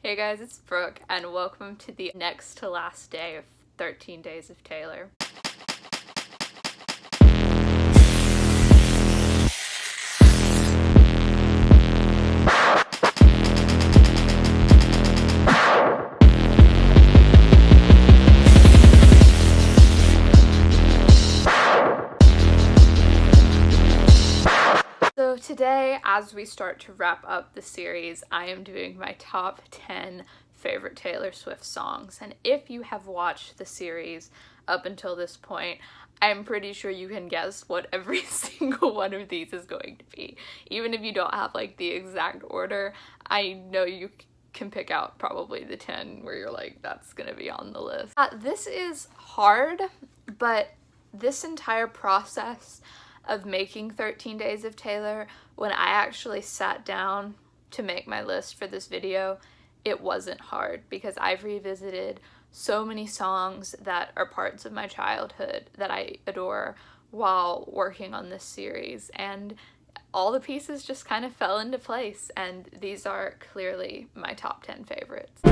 Hey guys, it's Brooke, and welcome to the next to last day of 13 Days of Taylor. So today, as we start to wrap up the series, I am doing my top 10 favorite Taylor Swift songs. And if you have watched the series up until this point, I'm pretty sure you can guess what every single one of these is going to be. Even if you don't have like the exact order, I know you can pick out probably the 10 where you're like, that's gonna be on the list. This is hard, but this entire process of making 13 Days of Taylor, when I actually sat down to make my list for this video, it wasn't hard because I've revisited so many songs that are parts of my childhood that I adore while working on this series, and all the pieces just kind of fell into place, and these are clearly my top 10 favorites.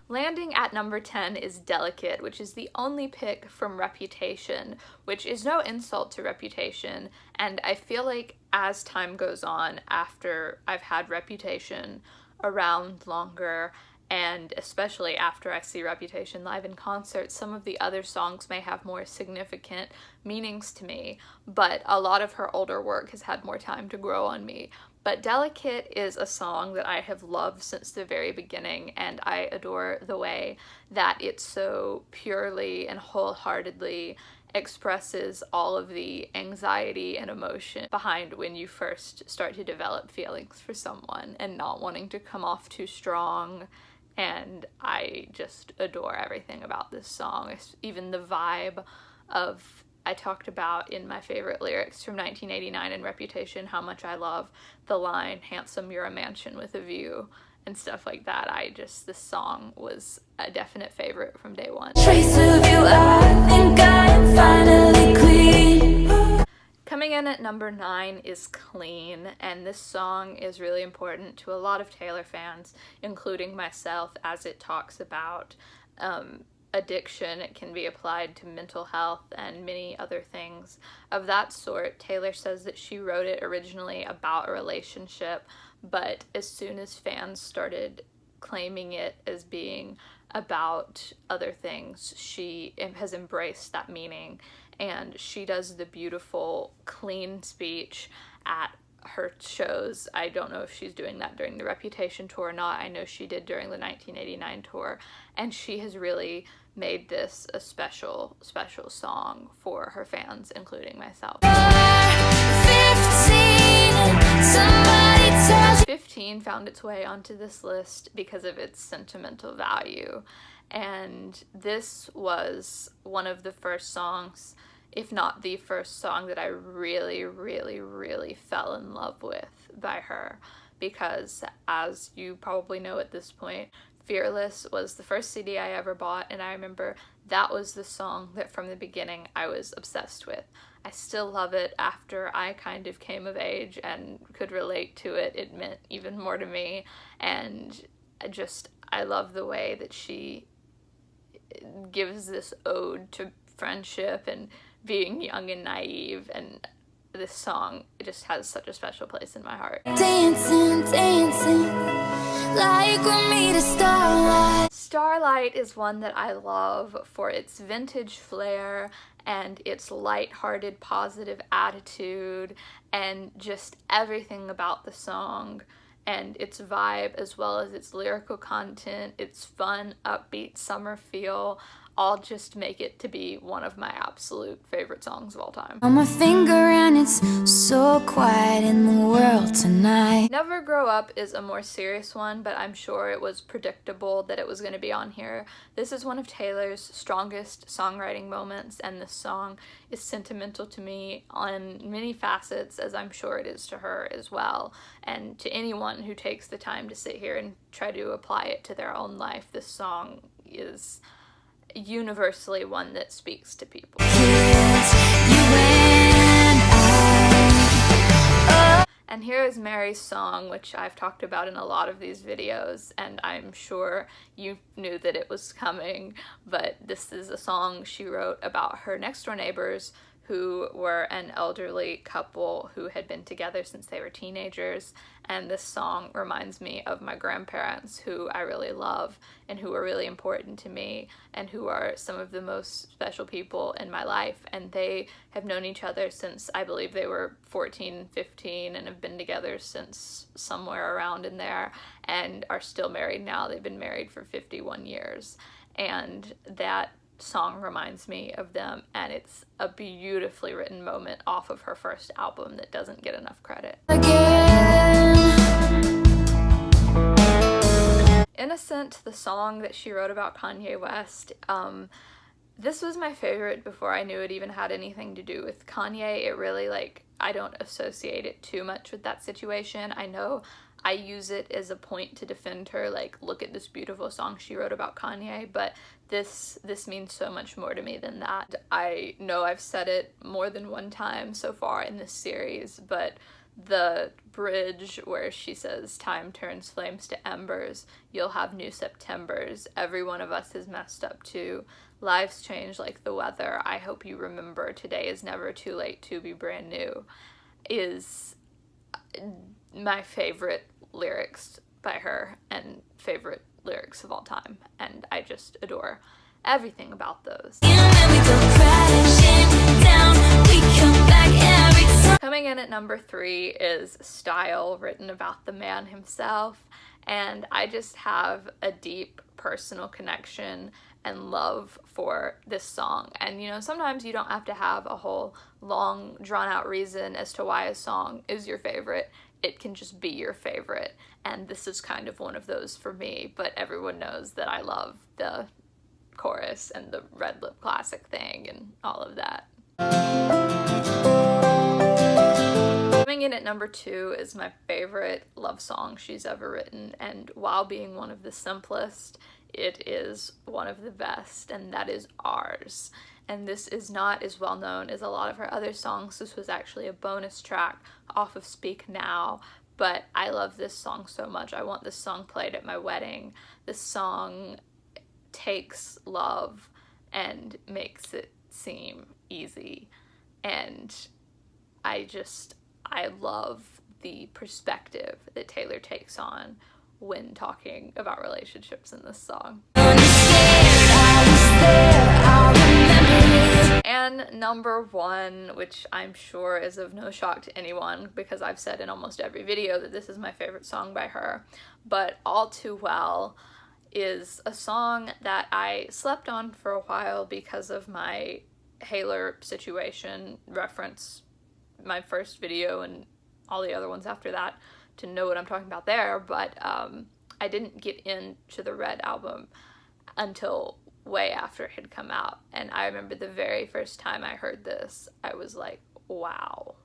Landing at number 10 is Delicate, which is the only pick from Reputation, which is no insult to Reputation, and I feel like as time goes on, after I've had Reputation around longer, and especially after I see Reputation live in concert, some of the other songs may have more significant meanings to me, but a lot of her older work has had more time to grow on me. But Delicate is a song that I have loved since the very beginning, and I adore the way that it so purely and wholeheartedly expresses all of the anxiety and emotion behind when you first start to develop feelings for someone and not wanting to come off too strong. And I just adore everything about this song, even the vibe of, I talked about in my favorite lyrics from 1989 and Reputation how much I love the line, "Handsome, you're a mansion with a view," and stuff like that. This song was a definite favorite from day one. Trace of you, I think I'm finally clean. Coming in at number 9 is Clean, and this song is really important to a lot of Taylor fans, including myself, as it talks about addiction. It can be applied to mental health and many other things of that sort. Taylor says that she wrote it originally about a relationship, but as soon as fans started claiming it as being about other things, she has embraced that meaning, and she does the beautiful Clean speech at her shows. I don't know if she's doing that during the Reputation tour or not. I know she did during the 1989 tour, and she has really made this a special song for her fans, including myself. 15 found its way onto this list because of its sentimental value, and this was one of the first songs, if not the first song, that I really fell in love with by her, because as you probably know at this point, Fearless was the first CD I ever bought, and I remember that was the song that from the beginning I was obsessed with. I still love it after I kind of came of age and could relate to it. It meant even more to me, and I love the way that she gives this ode to friendship and being young and naive, and this song, it just has such a special place in my heart. Dancing, like we'll meet a starlight. Starlight is one that I love for its vintage flair and its light-hearted, positive attitude, and just everything about the song and its vibe, as well as its lyrical content, its fun, upbeat summer feel, all just make it to be one of my absolute favorite songs of all time. On my finger and it's so quiet in the world tonight. Never Grow Up is a more serious one, but I'm sure it was predictable that it was going to be on here. This is one of Taylor's strongest songwriting moments, and this song is sentimental to me on many facets, as I'm sure it is to her as well. And to anyone who takes the time to sit here and try to apply it to their own life, this song is universally one that speaks to people. And here is Mary's song, which I've talked about in a lot of these videos, and I'm sure you knew that it was coming, but this is a song she wrote about her next door neighbors who were an elderly couple who had been together since they were teenagers. And this song reminds me of my grandparents, who I really love and who were really important to me and who are some of the most special people in my life. And they have known each other since I believe they were 14, 15 and have been together since somewhere around in there and are still married now. They've been married for 51 years. And that song reminds me of them, and it's a beautifully written moment off of her first album that doesn't get enough credit. Innocent, the song that she wrote about Kanye West, this was my favorite before I knew it even had anything to do with Kanye. It really, like, I don't associate it too much with that situation. I know I use it as a point to defend her, like, look at this beautiful song she wrote about Kanye, but this means so much more to me than that. I know I've said it more than one time so far in this series, but the bridge where she says, "Time turns flames to embers, you'll have new Septembers, every one of us is messed up too, lives change like the weather, I hope you remember, today is never too late to be brand new," is my favorite lyrics by her and favorite lyrics of all time, and I just adore everything about those. Coming in at number 3 is Style, written about the man himself, and I just have a deep personal connection and love for this song. And you know, sometimes you don't have to have a whole long drawn out reason as to why a song is your favorite. It can just be your favorite, and this is kind of one of those for me, but everyone knows that I love the chorus and the red lip classic thing and all of that. Coming in at number 2 is my favorite love song she's ever written, and while being one of the simplest, it is one of the best, and that is Ours. And this is not as well known as a lot of her other songs. This was actually a bonus track off of Speak Now, but I love this song so much. I want this song played at my wedding. This song takes love and makes it seem easy, and I love the perspective that Taylor takes on when talking about relationships in this song. And number 1, which I'm sure is of no shock to anyone because I've said in almost every video that this is my favorite song by her, but All Too Well is a song that I slept on for a while because of my Haler situation. Reference my first video and all the other ones after that to know what I'm talking about there, but I didn't get into the Red album until way after it had come out, and I remember the very first time I heard this, I was like, wow,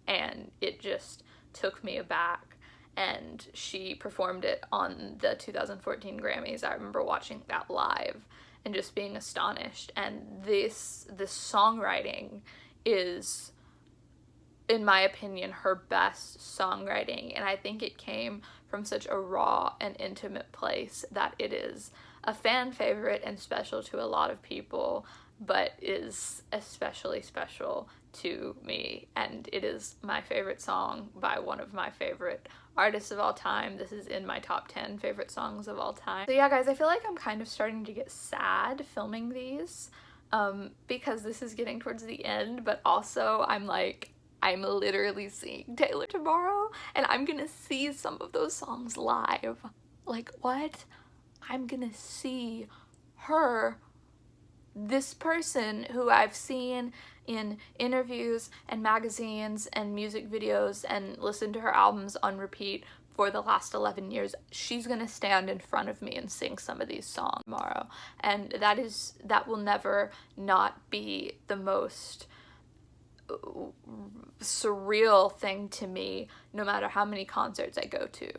and it just took me aback. And she performed it on the 2014 Grammys. I remember watching that live and just being astonished, and this songwriting is, in my opinion, her best songwriting, and I think it came from such a raw and intimate place that it is a fan favorite and special to a lot of people, but is especially special to me, and it is my favorite song by one of my favorite artists of all time. This is in my top 10 favorite songs of all time. So yeah, guys, I feel like I'm kind of starting to get sad filming these because this is getting towards the end, but also I'm literally seeing Taylor tomorrow, and I'm gonna see some of those songs live. Like, what? I'm gonna see her, this person who I've seen in interviews and magazines and music videos and listened to her albums on repeat for the last 11 years. She's gonna stand in front of me and sing some of these songs tomorrow, and that will never not be the most surreal thing to me, no matter how many concerts I go to,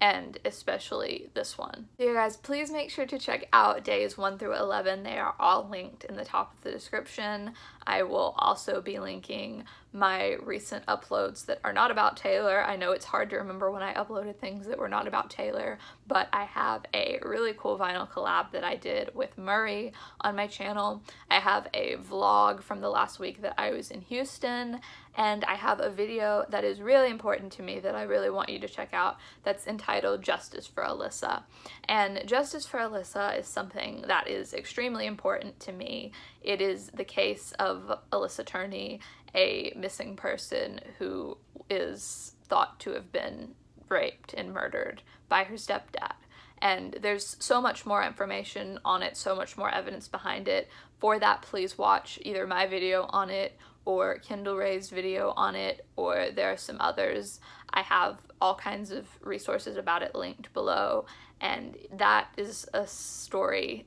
and especially this one. So you guys, please make sure to check out days 1 through 11. They are all linked in the top of the description. I will also be linking my recent uploads that are not about Taylor. I know it's hard to remember when I uploaded things that were not about Taylor, but I have a really cool vinyl collab that I did with Murray on my channel. I have a vlog from the last week that I was in Houston, and I have a video that is really important to me that I really want you to check out that's entitled Justice for Alyssa. And Justice for Alyssa is something that is extremely important to me. It is the case of Alyssa Turney, a missing person who is thought to have been raped and murdered by her stepdad. And there's so much more information on it, so much more evidence behind it. For that, please watch either my video on it or Kendall Ray's video on it, or there are some others. I have all kinds of resources about it linked below, and that is a story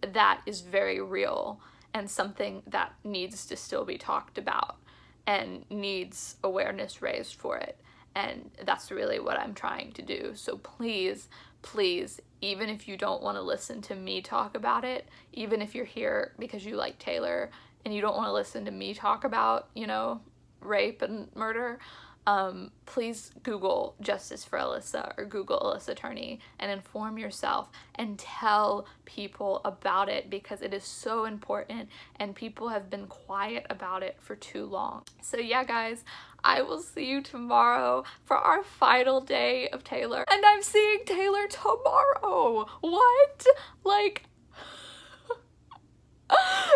that is very real and something that needs to still be talked about and needs awareness raised for it. And that's really what I'm trying to do. So please, please, even if you don't want to listen to me talk about it, even if you're here because you like Taylor and you don't want to listen to me talk about, you know, rape and murder, please Google Justice for Alyssa or Google Alyssa Turney and inform yourself and tell people about it, because it is so important and people have been quiet about it for too long. So yeah, guys, I will see you tomorrow for our final day of Taylor, and I'm seeing Taylor tomorrow. What? Like,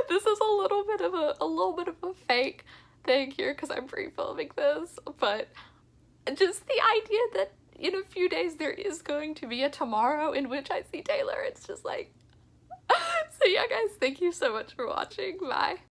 this is a little bit of a fake thing here because I'm pre-filming this, but just the idea that in a few days there is going to be a tomorrow in which I see Taylor, it's just like, so yeah guys, thank you so much for watching. Bye.